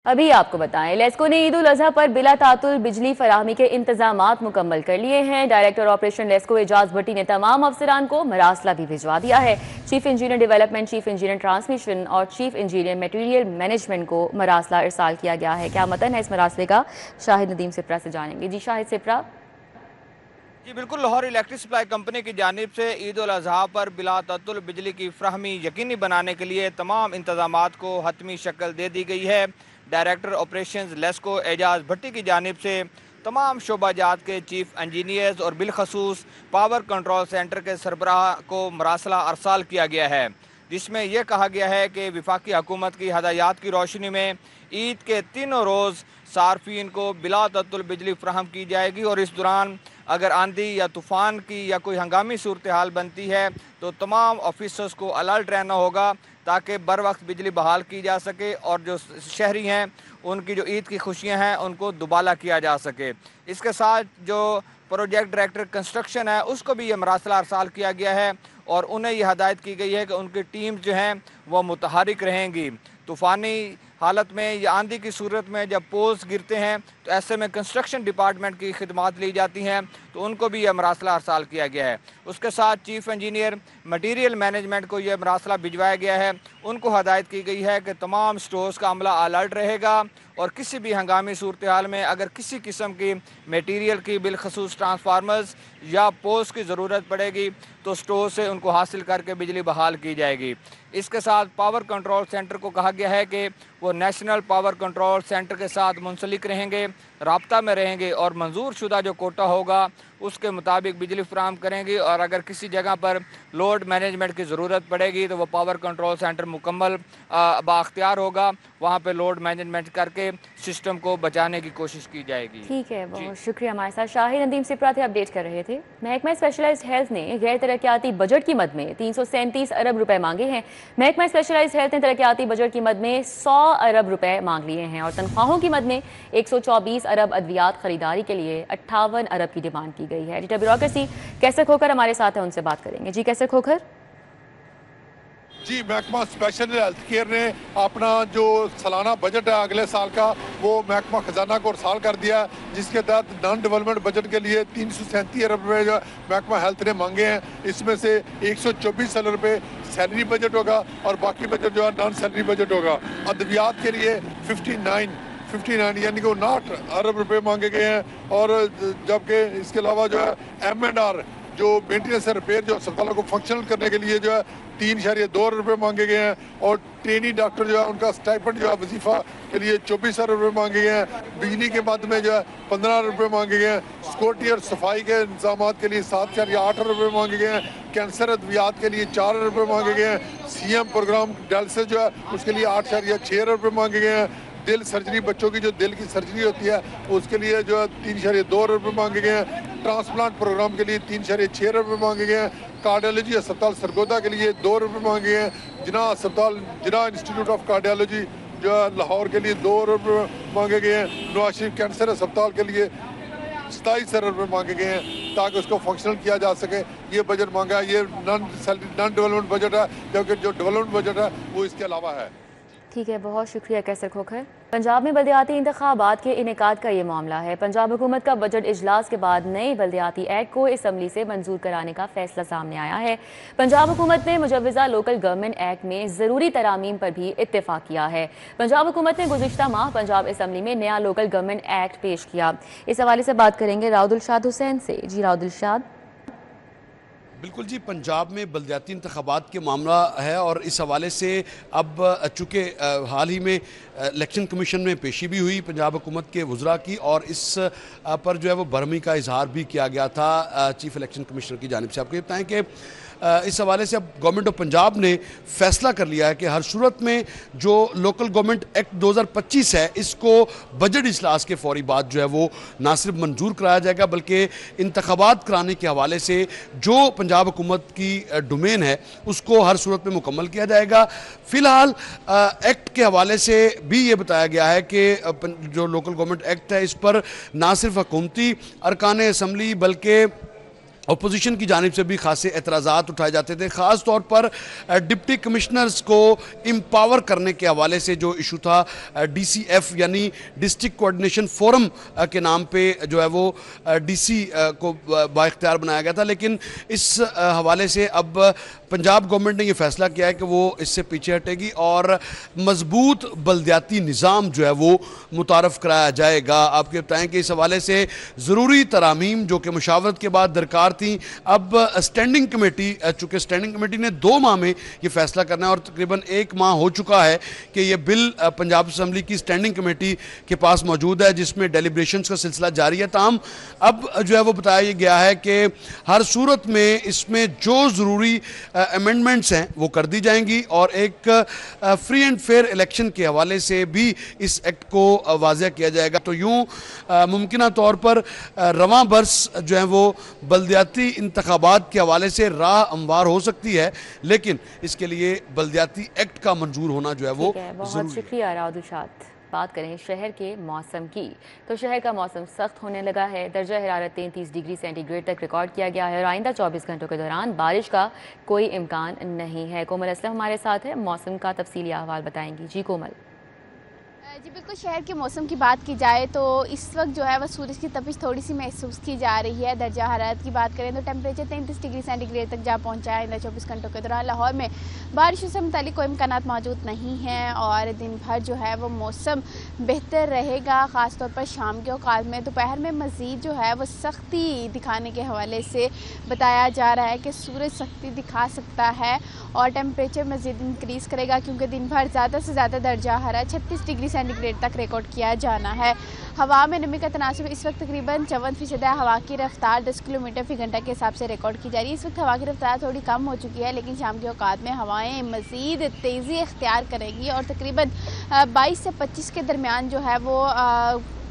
अभी आपको बताएं, लेस्को ने ईद उल अजहा पर बिला तातुल बिजली फराहमी के इंतजामात मुकम्मल कर लिए हैं। डायरेक्टर ऑपरेशन लेस्को एजाज भट्टी ने तमाम अफसरान को मरासला भी भिजवा दिया है। Chief engineer development, chief engineer transmission और चीफ इंजीनियर मटेरियल मैनेजमेंट को मरासला इरसाल किया गया है। क्या मतन है इस मरासले का, शाहिद नदीम सिप्रा से जानेंगे। जी शाहिद सिप्रा। जी बिल्कुल, लाहौर इलेक्ट्रिक सप्लाई कंपनी की जानिब से ईद उल अजहा पर बिला तातुल बिजली की फ्राहमी यकीनी बनाने के लिए तमाम इंतजामात को हतमी शक्ल दे दी गई है। डायरेक्टर ऑपरेशंस लेस्को एजाज भट्टी की जानिब से तमाम शोबाजात के चीफ इंजीनियर्स और बिलखसूस पावर कंट्रोल सेंटर के सरबराह को मरासला अरसाल किया गया है, जिसमें यह कहा गया है कि विफाकी हुकूमत की हदायत की रोशनी में ईद के तीनों रोज़ सार्फिन को बिला तातुल बिजली फ्राहम की जाएगी और इस दौरान अगर आंधी या तूफ़ान की या कोई हंगामी सूरत हाल बनती है तो तमाम ऑफिसर्स को अलर्ट रहना होगा ताकि बर वक्त बिजली बहाल की जा सके और जो शहरी हैं उनकी जो ईद की खुशियां हैं उनको दुबाला किया जा सके। इसके साथ जो प्रोजेक्ट डायरेक्टर कंस्ट्रक्शन है उसको भी ये मरासला अरसाल किया गया है और उन्हें यह हदायत की गई है कि उनकी टीम जो हैं वह मुतहरिक रहेंगी। तूफ़ानी हालत में या आंधी की सूरत में जब पोल्स गिरते हैं तो ऐसे में कंस्ट्रक्शन डिपार्टमेंट की खिदमात ली जाती हैं, तो उनको भी यह मरासला अरसाल किया गया है। उसके साथ चीफ इंजीनियर मटीरियल मैनेजमेंट को यह मरासला भिजवाया गया है। उनको हदायत की गई है कि तमाम स्टोर्स का अमला अलर्ट रहेगा और किसी भी हंगामी सूरत हाल में अगर किसी किस्म की मटीरियल की बिलखसूस ट्रांसफार्मर्स या पोल्स की ज़रूरत पड़ेगी तो स्टोर से उनको हासिल करके बिजली बहाल की जाएगी। इसके साथ पावर कंट्रोल सेंटर को कहा गया है कि वो नेशनल पावर कंट्रोल सेंटर के साथ मुंसलिक रहेंगे, राब्ता में रहेंगे और मंजूर शुदा जो कोटा होगा उसके मुताबिक बिजली फ्राहम करेंगी और अगर किसी जगह पर लोड मैनेजमेंट की ज़रूरत पड़ेगी तो वो पावर कंट्रोल सेंटर मुकम्मल बाख्तियार होगा, वहाँ पे लोड मैनेजमेंट करके सिस्टम को बचाने की कोशिश की जाएगी। ठीक है, बहुत शुक्रिया। हमारे साथ शाहिद नदीम सिप्रा थे, अपडेट कर रहे थे। महकमा स्पेशलाइज्ड हेल्थ ने गैर तरक्याती बजट की मद में 337 अरब रुपए मांगे हैं। महकमा स्पेशलाइज्ड हेल्थ ने तरक्याती बजट की मद में 100 अरब रुपए मांग लिए हैं और तनख्वाहों की मद में 124 अरब अद्वियात खरीदारी के लिए 58 अरब की डिमांड की गई है। एडिटर ब्यूरोक्रेसी कैसर खोखर हमारे साथ है, उनसे बात करेंगे। जी कैसर खोखर। जी, महकमा स्पेशल हेल्थ केयर ने अपना जो सालाना बजट है अगले साल का वो महकमा खजाना को अरसाल कर दिया, जिसके तहत नॉन डेवलपमेंट बजट के लिए 337 अरब रुपये जो महकमा हेल्थ ने मांगे हैं। इसमें से 124 अरब रुपये सैलरी बजट होगा और बाकी बजट जो है नॉन सैलरी बजट होगा। अद्वियात के लिए 59 यानी कि 59 अरब रुपये मांगे गए हैं और जबकि इसके अलावा जो है M&R जो मेंटेनेंस रिपेयर जो अस्पतालों को फंक्शनल करने के लिए जो है 3.2 अरब रुपये मांगे गए हैं और ट्रेनी डॉक्टर जो है उनका स्टाइपेंड जो है वजीफा के लिए 24 अरब रुपये मांगे गए हैं। बिजली के मद में जो है 15 अरब रुपये मांगे गए हैं। सिक्योरिटी और सफाई के इंतजाम के लिए 7.8 अरब रुपये मांगे गए हैं। कैंसर अद्वियात के लिए 4 अरब रुपये मांगे गए हैं। CM प्रोग्राम डायलिसिस जो है उसके लिए 8.6 अरब रुपये मांगे गए हैं। दिल सर्जरी, बच्चों की जो दिल की सर्जरी होती है उसके लिए जो है 3.2 अरब रुपये मांगे गए हैं। ट्रांसप्लांट प्रोग्राम के लिए 3.6 अरब रुपये मांगे गए हैं। कार्डियोलॉजी अस्पताल सरगोदा के लिए 2 अरब रुपये मांगे गए हैं। जिना अस्पताल, जिना इंस्टीट्यूट ऑफ कार्डियोलॉजी जो है लाहौर के लिए 2 अरब रुपये मांगे गए हैं। नवाज शरीफ कैंसर अस्पताल के लिए 27 अरब रुपये मांगे गए हैं ताकि उसको फंक्शनल किया जा सके। ये बजट मांगा है, ये नॉन डेवलपमेंट बजट है, जबकि जो डेवलपमेंट बजट है वो इसके अलावा है। ठीक है, बहुत शुक्रिया कैसर खोखर। पंजाब में बल्दियाती इंतखाबात के इनेकाद का ये मामला है। पंजाब हुकूमत का बजट इजलास के बाद नए बल्दियाती एक्ट को असम्बली से मंजूर कराने का फैसला सामने आया है। पंजाब हुकूमत ने मुजव्वजा लोकल गवर्नमेंट एक्ट में ज़रूरी तरामीम पर भी इत्तेफाक किया है। पंजाब हुकूमत ने गुज़िश्ता माह पंजाब असम्बली में नया लोकल गवर्नमेंट एक्ट पेश किया। इस हवाले से बात करेंगे राउदुलशाद हुसैन से। जी राउदुलशाद। बिल्कुल जी, पंजाब में बल्दियाती इंतखाबात के मामला है और इस हवाले से अब चूँकि हाल ही में इलेक्शन कमीशन में पेशी भी हुई पंजाब हुकूमत के वज़रा की और इस पर जो है वो बरहमी का इजहार भी किया गया था चीफ इलेक्शन कमिश्नर की जानिब से। आपको ये बताएं कि इस हवाले से अब गवर्नमेंट ऑफ पंजाब ने फैसला कर लिया है कि हर सूरत में जो लोकल गवर्नमेंट एक्ट 2025 है इसको बजट इजलास के फौरी बाद जो है वो ना सिर्फ मंजूर कराया जाएगा बल्कि इंतखाबात कराने के हवाले से जो पंजाब हुकूमत की डोमेन है उसको हर सूरत में मुकम्मल किया जाएगा। फ़िलहाल एक्ट के हवाले से भी ये बताया गया है कि जो लोकल गवर्नमेंट एक्ट है इस पर ना सिर्फ हुकूमती अरकान असम्बली बल्कि अपोजिशन की जानिब से भी खासे एतराज़ात उठाए जाते थे। ख़ास तौर पर डिप्टी कमिश्नर्स को एम्पावर करने के हवाले से जो इशू था, DCF यानी डिस्ट्रिक्ट कोऑर्डिनेशन फोरम के नाम पे जो है वो DC को बाइख्तियार बनाया गया था, लेकिन इस हवाले से अब पंजाब गवर्नमेंट ने ये फैसला किया है कि वो इससे पीछे हटेगी और मजबूत बल्दियाती निज़ाम जो है वो मुतारफ़ कराया जाएगा। आपके बताएं कि इस हवाले से ज़रूरी तरामीम जो कि मुशावरत के बाद दरकार थी, अब स्टैंडिंग कमेटी, चूँकि स्टैंडिंग कमेटी ने 2 माह में ये फैसला करना है और तकरीबन 1 माह हो चुका है कि ये बिल पंजाब असम्बली की स्टैंडिंग कमेटी के पास मौजूद है, जिसमें डेलिब्रेशंस का सिलसिला जारी है। ताहम अब जो है वो बताया गया है कि हर सूरत में इसमें जो ज़रूरी अमेंडमेंट्स हैं वो कर दी जाएंगी और एक फ्री एंड फेयर इलेक्शन के हवाले से भी इस एक्ट को वाज़ह किया जाएगा। तो यूँ मुमकिन तौर पर रवां बरस जो है वो बल्दियाती इंतखाबात के हवाले से राह हमवार हो सकती है, लेकिन इसके लिए बल्दियाती एक्ट का मंजूर होना जो है वो बहुत शुक्रिया राउदुशात। बात करें शहर के मौसम की, तो शहर का मौसम सख्त होने लगा है। दर्जा हरारत 33 डिग्री सेंटीग्रेड तक रिकॉर्ड किया गया है और आइंदा 24 घंटों के दौरान बारिश का कोई इम्कान नहीं है। कोमल असलम हमारे साथ है, मौसम का तफसीली अहवाल बताएंगी। जी कोमल। जी बिल्कुल, शहर के मौसम की बात की जाए तो इस वक्त जो है वह सूरज की तपिश थोड़ी सी महसूस की जा रही है। दर्जा हरारत की बात करें तो टेम्परेचर 33 डिग्री सेंटीग्रेड तक जा पहुंचा है। इन 24 घंटों के दौरान लाहौर में बारिशों से मुतालिक कोई इम्कानात मौजूद नहीं हैं और दिन भर जो है वो मौसम बेहतर रहेगा, ख़ास तौर पर शाम के औकात में। दोपहर में मज़ीद जो है वो सख्ती दिखाने के हवाले से बताया जा रहा है कि सूरज सख्ती दिखा सकता है और टेम्परेचर मज़ीद इंक्रीज़ करेगा, क्योंकि दिन भर ज़्यादा से ज़्यादा दर्जा हरारत 36 डिग्री सेंटीग्रेड तक रिकॉर्ड किया जाना है। हवा में नमी का तनासुब इस वक्त तकरीबन 54% है। हवा की रफ्तार 10 किलोमीटर फी घंटा के हिसाब से रिकॉर्ड की जा रही है। इस वक्त हवा की रफ्तार थोड़ी कम हो चुकी है, लेकिन शाम के औकात में हवाएं मज़ीद तेज़ी इख्तियार करेंगी और तकरीबन 22 से 25 के दरमियान जो है वो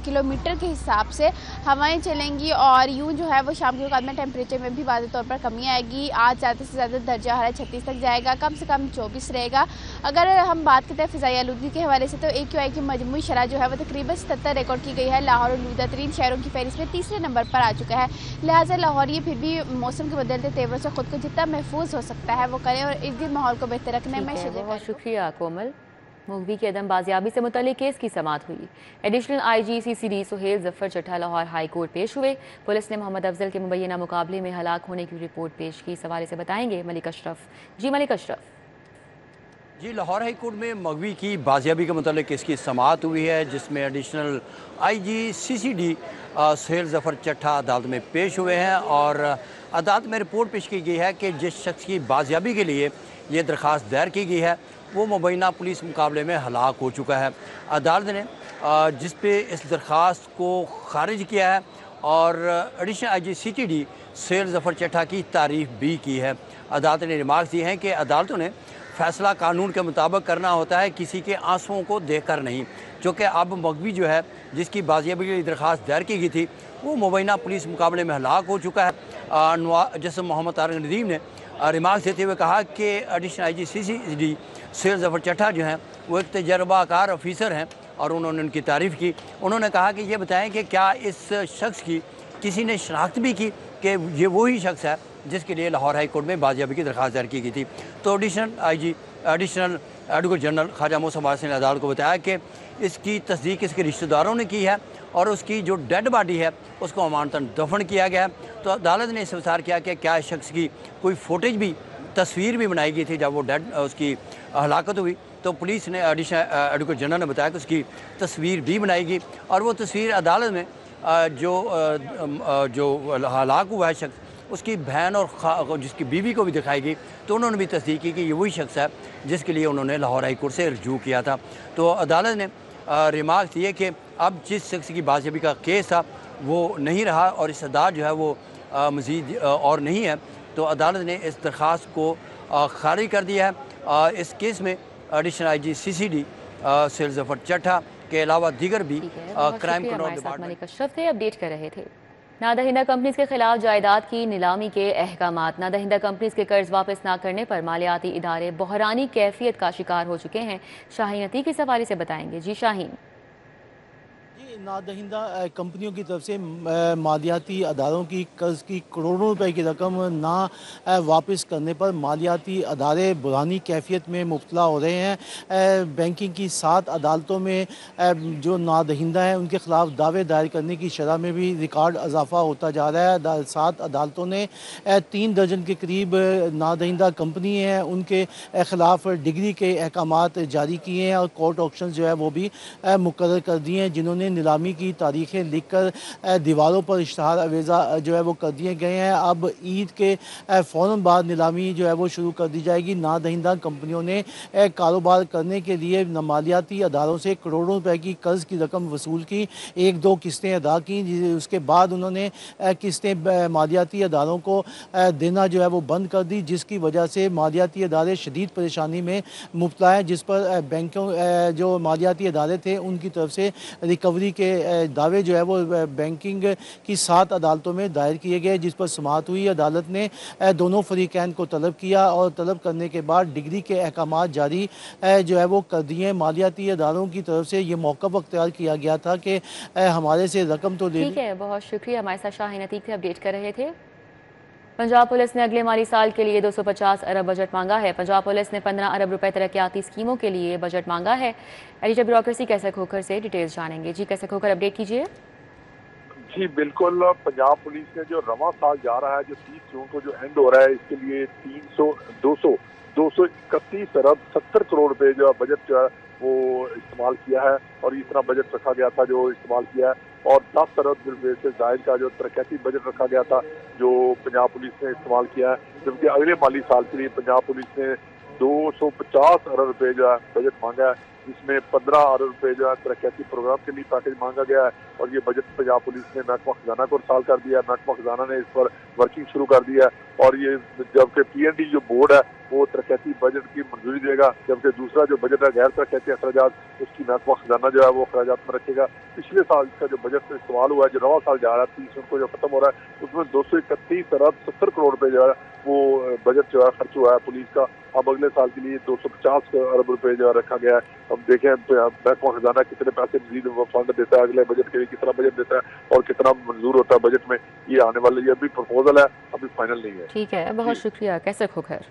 किलोमीटर के हिसाब से हवाएं चलेंगी और यूं जो है वो शाम के औकात में टेम्परेचर में भी वाज़ेह तौर पर कमी आएगी। आज ज़्यादा से ज़्यादा दर्जा हरारत 36 तक जाएगा, कम से कम 24 रहेगा। अगर हम बात करते हैं फ़िज़ाई आलूदगी के हवाले से तो AQI की मजमूई शरह जो है वो तकरीबन 77 रिकॉर्ड की गई है। लाहौर आलूदा तरीन शहरों की फहरिस्त में तीसरे नंबर पर आ चुका है। लिहाजा लाहौर ये फिर भी मौसम के बदलते तेवर से ख़ुद को जितना महफूज हो सकता है वो करें और इर्द गिर्द माहौल को बेहतर रखने में बहुत शुक्रिया कोमल। मुगवी की अदम बाजियाबी से मुतल्लिक केस की समाअत हुई। Additional IG CCD Suhail Zafar Chattha Lahore high court पेश हुए। पुलिस ने मोहम्मद अफजल के मुबैना मुकाबले में हलाक होने की रिपोर्ट पेश की। इस हवाले से बताएंगे मलिक अशरफ। जी मलिक अशरफ। जी, लाहौर हाई कोर्ट में मगवी की बाजियाबी के मुतल्लिक केस की समाअत हुई है, जिसमें additional IG CCD Suhail Zafar Chattha अदालत में पेश हुए हैं और अदालत में रिपोर्ट पेश की गई है कि जिस शख्स की बाजियाबी के लिए ये दरख्वास्त दायर की गई है वो मुबैना पुलिस मुकाबले में हलाक हो चुका है। अदालत ने जिस पे इस दरख्वास्त को खारिज किया है और additional IG CCD Suhail Zafar Chattha की तारीफ भी की है। अदालत ने रिमार्क्स दिए हैं कि अदालतों ने फैसला कानून के मुताबिक करना होता है, किसी के आंसुओं को देखकर नहीं। चूँकि अब मगवी जो है जिसकी बाजियाबी की दरख्वास्त दायर की गई थी वो मुबैना पुलिस मुकाबले में हलाक हो चुका है। जैसे मोहम्मद तारिक नदीम ने रिमार्क्स देते हुए कहा कि additional IG CCD Suhail Zafar Chattha जो हैं वो एक तजर्बाकार ऑफिसर हैं और उन्होंने उनकी तारीफ़ की। उन्होंने कहा कि ये बताएं कि क्या इस शख्स की किसी ने शनाख्त भी की कि ये वही शख्स है जिसके लिए लाहौर हाई कोर्ट में बाजियाबी की दरख्वास्त दायर की गई थी। तो एडिशनल एडवोकेट जनरल ख्वाजा मौसम वासिन ने अदालत को बताया कि इसकी तस्दीक इसके रिश्तेदारों ने की है और उसकी जो डेड बॉडी है उसको अमानतन दफन किया गया है। तो अदालत ने इस्तफसार किया कि क्या इस शख्स की कोई फुटेज भी, तस्वीर भी बनाई गई थी जब वो डेड उसकी हलाकत हुई। तो पुलिस ने एडिशनल एडवोकेट जनरल ने बताया कि उसकी तस्वीर भी बनाई गई और वो तस्वीर अदालत में जो हलाक हुआ है शख्स उसकी बहन और जिसकी बीवी को भी दिखाई गई। तो उन्होंने भी तस्दीक की कि ये वही शख्स है जिसके लिए उन्होंने लाहौर हाई कोर्ट से रजू किया था। तो अदालत ने रिमार्क दिए कि अब जिस शख्स की बाजियाबी का केस था वो नहीं रहा और इस अदालत जो है वो मज़ीद और नहीं है। तो अदालत ने इस दरख्वास्त को खारिज कर दिया है। इस केस में additional IG CCD Suhail Zafar Chattha के अलावा दीगर भी crime control department Malik Ashraf थे अपडेट कर रहे थे। नादहिंदा कंपनीज के खिलाफ जायदाद की नीलामी के अहकामात। नादहिंदा कंपनीज के कर्ज वापस न करने पर मालियाती इदारे बहरानी कैफियत का शिकार हो चुके हैं। शाहीन अतीक इस हवाले से बताएंगे। जी शाहीन। नादहिंदा कंपनियों की तरफ से मालियाती अदारों की कर्ज की करोड़ों रुपए की रकम ना वापस करने पर मालियाती अदारे बुरानी कैफियत में मुब्तला हो रहे हैं। बैंकिंग की 7 अदालतों में जो नादहिंदा हैं उनके खिलाफ दावे दायर करने की शरह में भी रिकॉर्ड इजाफा होता जा रहा है। 7 अदालतों ने 3 दर्जन के करीब नादहिंदा कंपनी हैं उनके खिलाफ डिग्री के अहकामात जारी किए हैं और कोर्ट ऑक्शन जो है वो भी मुकर्रर कर दिए हैं, जिन्होंने नीलामी की तारीखें लिखकर दीवारों पर इश्तहार अवेज़ा जो है वो कर दिए गए हैं। अब ईद के फ़ौरन बाद नीलामी जो है वो शुरू कर दी जाएगी। नादहिंदा कंपनियों ने कारोबार करने के लिए मालियाती अदारों से करोड़ों रुपए की कर्ज की रकम वसूल की, 1-2 किस्तें अदा की, उसके बाद उन्होंने किस्तें मालियाती अदारों को देना जो है वो बंद कर दी, जिसकी वजह से मालियाती अदारे शदीद परेशानी में मुब्तला है, जिस पर बैंकों जो मालियाती अदारे थे उनकी तरफ से रिकवरी के दावे जो है वो बैंकिंग की 7 अदालतों में दायर किए गए, जिस पर समाअत हुई। अदालत ने दोनों फरीकैन को तलब किया और तलब करने के बाद डिग्री के अहकामात जारी जो है वो कर दिए। मालियाती अदारों की तरफ से ये मौक़िफ़ अख्तियार किया गया था कि हमारे से रकम तो ले। ठीक है, बहुत शुक्रिया। हमारे साथ शाहीन अतीक थे, अपडेट कर रहे थे। पंजाब पुलिस ने अगले माली साल के लिए 250 अरब बजट मांगा है। पंजाब पुलिस ने 15 अरब रुपए तरक्याती स्कीमों के लिए बजट मांगा है। एडिटर ब्यूरोक्रेसी कैसे खोकर से डिटेल्स जानेंगे। जी कैसे खोकर, अपडेट कीजिए। जी बिल्कुल, पंजाब पुलिस ने जो रवां साल जा रहा है, जो 30 जून को जो एंड हो रहा है, इसके लिए 231 अरब 70 करोड़ रुपए जो बजट जो है वो इस्तेमाल किया है और इतना बजट रखा गया था जो इस्तेमाल किया है। और 10 अरब रुपए से जायद का जो तरक्याती बजट रखा गया था जो पंजाब पुलिस ने इस्तेमाल किया है, जबकि अगले माली साल के लिए पंजाब पुलिस ने 250 अरब रुपए जो है बजट मांगा है, जिसमें 15 अरब रुपए जो है तरक्याती प्रोग्राम के लिए पैकेज मांगा गया है। और ये बजट पंजाब पुलिस ने महकमा खजाना को इरसाल कर दिया है। महकमा खजाना ने इस पर वर्किंग शुरू कर दिया है और ये जबकि PND जो बोर्ड है वो तरक्याती बजट की मंजूरी देगा, जबकि दूसरा जो बजट है गैर तरक्याती अखराजात, उसकी महकमा खजाना जो है वो अखराजात में रखेगा। पिछले साल का जो बजट इस्तेमाल हुआ है, जो रवा साल जा रहा है 30 जून को जो खत्म हो रहा है, उसमें 231 अरब 70 करोड़ रुपए जो है वो बजट जो है खर्च हुआ है पुलिस का। अब अगले साल के लिए 250 अरब रुपए जो रखा गया है। अब देखें महकमा खजाना कितने पैसे मजीद फंड देता है अगले बजट के लिए, कितना बजट देता है और कितना मंजूर होता है बजट में, ये आने वाले, ये अभी प्रपोजल है, अभी फाइनल नहीं है। ठीक है, बहुत शुक्रिया कैसे खोकर।